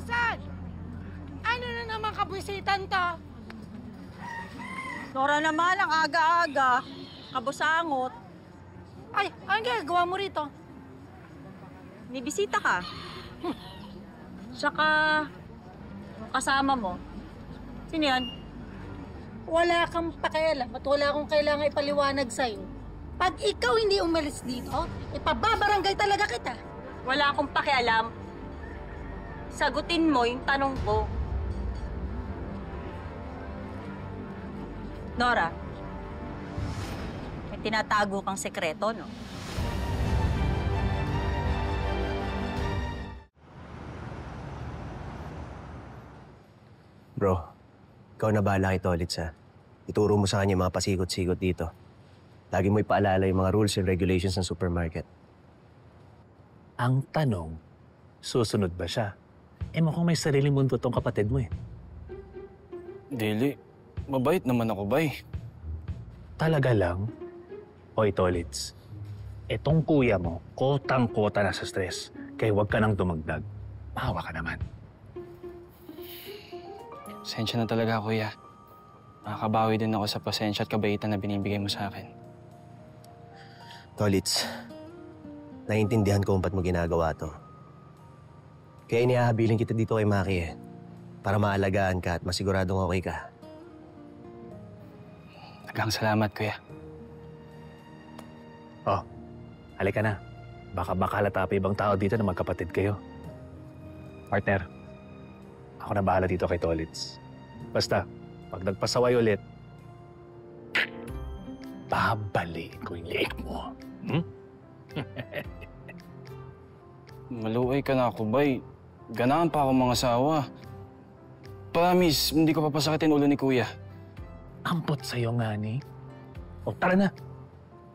Susan! Ano na naman kabwisitan to? Nora naman, ang aga-aga. Kabusangot. Ay, ang gagawa mo rito? Nibisita ka. Tsaka, yung kasama mo. Sino yan? Wala kang pakialam at wala akong kailangan ipaliwanag sa'yo. Pag ikaw hindi umalis dito, ipababarangay talaga kita. Wala akong pakialam. Sagutin mo yung tanong ko. Nora, may tinatago kang sekreto, no? Bro, ikaw na bahala kay Tolitz, ha? Ituro mo sa kanya yung mga pasikot-sikot dito. Lagi mo ipaalala yung mga rules and regulations ng supermarket. Ang tanong, susunod ba siya? Mukhang may sariling mundo tong kapatid mo eh. Dili, mabait naman ako, bay. Talaga lang? Hoy, Tolitz. Etong kuya mo, kotang-kota na sa stress. Kaya huwag ka nang dumagdag. Mahawa ka naman. Pasensya na talaga, kuya. Nakakabawi din ako sa pasensya at kabaitan na binibigay mo sa akin. Tolitz, naiintindihan ko kung ba't mo ginagawa to. Kaya iniahabilin kita dito kay Maki eh. Para maalagaan ka at masiguradong okay ka. Nagang salamat, kuya. Oh, halika na. Baka makalata pa ibang tao dito na magkapatid kayo. Partner, ako na bahala dito kay Tolitz. Basta, pag nagpasaway ulit, babalik ko yung leeg mo. Hmm? Maluay ka na ako, bay. Ganahan pa ako mga asawa. Promise, hindi ko papasakitin ulo ni kuya. Ampot sa'yo nga ni. O tara na.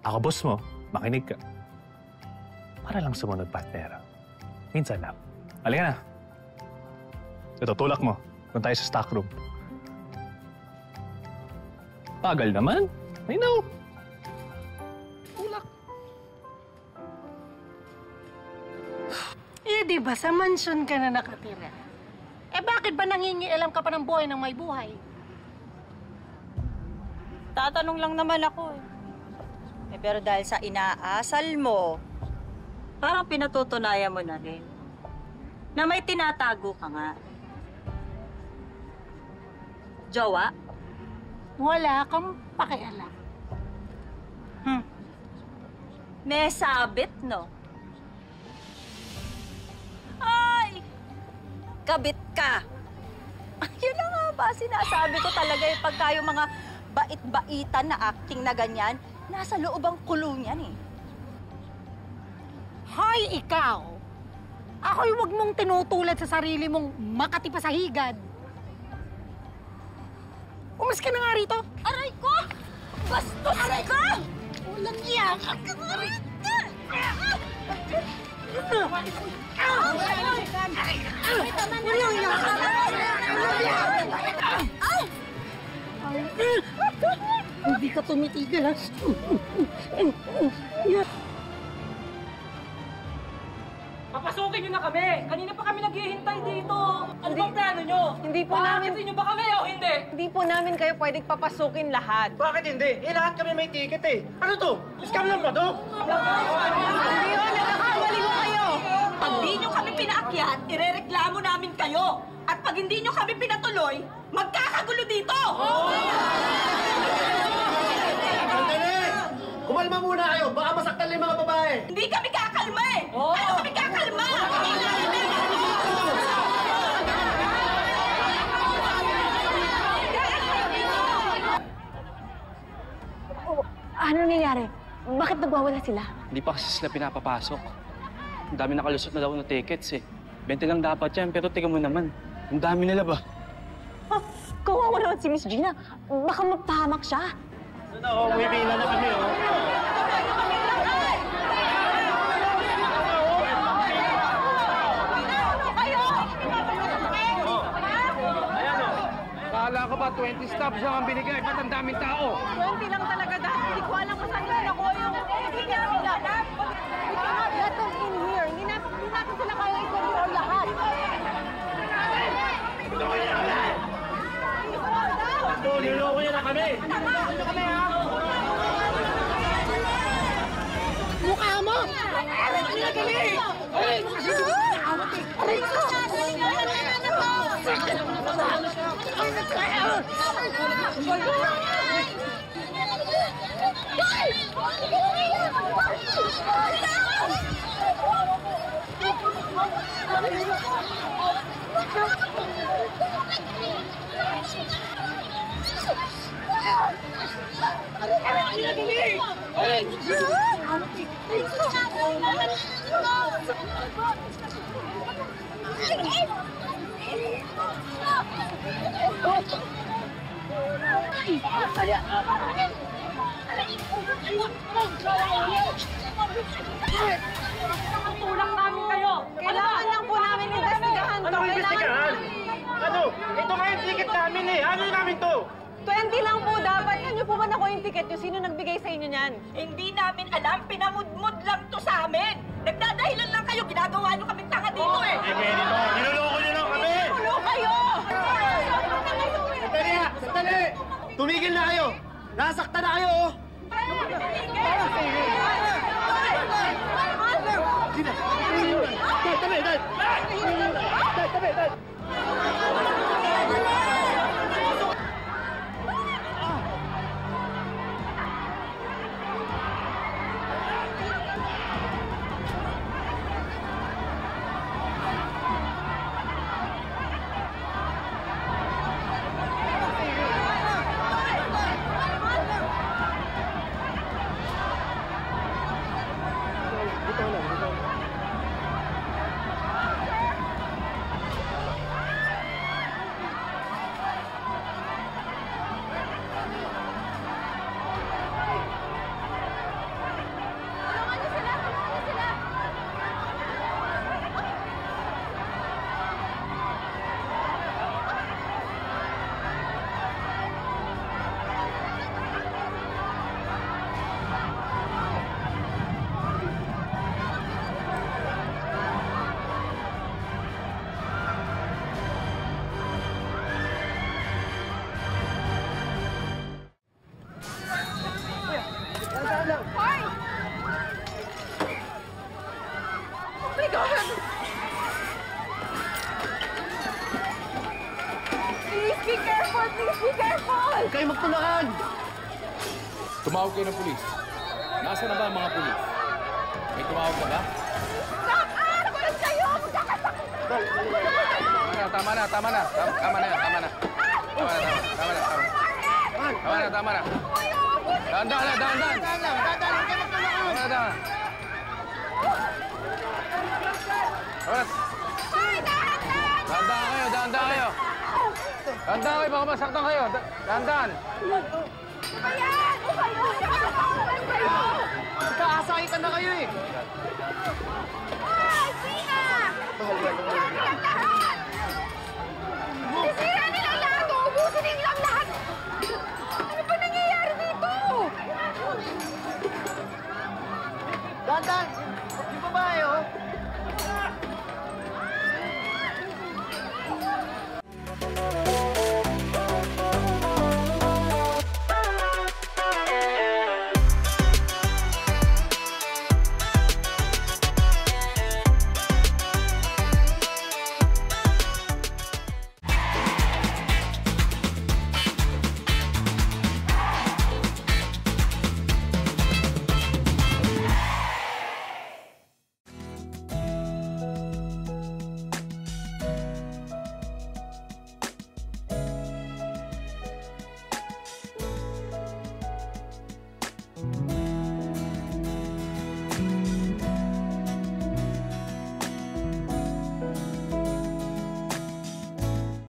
Ako boss mo, makinig ka. Para lang sumunod, partner. Minsan lang. Halika na. Ito, tulak mo. Doon tayo sa stock room. Tagal naman. I know. Tulak. Di ba sa mansyon ka na nakatira? Bakit ba nangingialam ka pa ng buhay ng may buhay? Tatanong lang naman ako eh. Pero dahil sa inaasal mo, parang pinatutunayan mo na rin na may tinatago ka nga. Jowa? Wala kang pakialam. May sabit, no? Ay! Kabit ka! Yun na nga ba, sinasabi ko talaga yung pagka yung mga bait-baitan na acting na ganyan, nasa loob ang kulong yan eh. Hoy, ikaw! Ako'y huwag mong tinutulad sa sarili mong makati pa sa higad. Umas ka na nga rito. Aray ko! Bastos ka! Walang iyak. Hindi ka tumitigil, ha? Papasukin niyo na kami! Kanina pa kami naghihintay dito! Ano bang plano niyo? Hindi po namin... Paakit niyo ba kami o hindi? Hindi po namin kayo pwedeng papasukin lahat. Bakit hindi? Lahat kami may ticket eh. Ano to? Scam lang ba to? Hindi yun! Nagkakamali ko kayo! Pag di nyo kami pinaakyat, irereklamo namin kayo. At pag hindi nyo kami pinatuloy, magkakagulo dito! Sandali! Kumalma muna kayo. Baka masaktan lang yung mga babae. Hindi kami kakalma eh! Ano kami kakalma? Ano nangyari? Bakit nagwawala sila? Hindi pa kasi sila pinapapasok. Ang dami nakalusot na daw ng tickets eh. 20 lang dapat yan, pero tingnan mo naman. Ang dami nila ba? Kawawa naman si Miss Gina. Baka mapahamak siya. Umipila na kami, oh. Akala ko ba 20 stops lang ang binigay? Ba't ang daming tao? 20 lang talaga dahil hindi ko alam kung saan nila ko yung hindi niya pinanap. Let them in here. Hindi natin sila kaya i-control lahat. kami! Tulungan nyo kami, ha? Mukha mo! Aray ko na dali! Aray ko! Aray ko! Tulak namin kayo! Kailangan lang po namin investigahan to. Anong investigahan? Ano? Ito nga yung ticket namin eh. Ano namin to? 20 lang po dapat. Yan niyo po ba nakuha yung ticket niyo? Sino nagbigay sa inyo niyan? Hindi namin alam, pinamudmud lang to sa amin. Nagdadahilan lang kayo, ginagawa nyo kaming tanga dito eh. Ganito. Niloloko nyo lang kami! Tulo kayo! Sandali ha! Sandali! Tumigil na kayo! Nasaktan na kayo, oh! Sina? Dad, tabi! Dad! Dad, tabi! Dad! Please be careful! Please be careful! Huwag kayo magtulakan! Tumawag kayo ng pulis. Nasaan na ba ang mga pulis? May tumawag ka ba? Kulit kayo! Tama na. Tama na. Tama na. Dahan-dahan. Dahan-dahan kayo. Dahan-dahan kayo, baka masaktan kayo. Dahan-dahan. Nagkaasakitan na kayo eh! Ay, Sina! Mahal ka naman.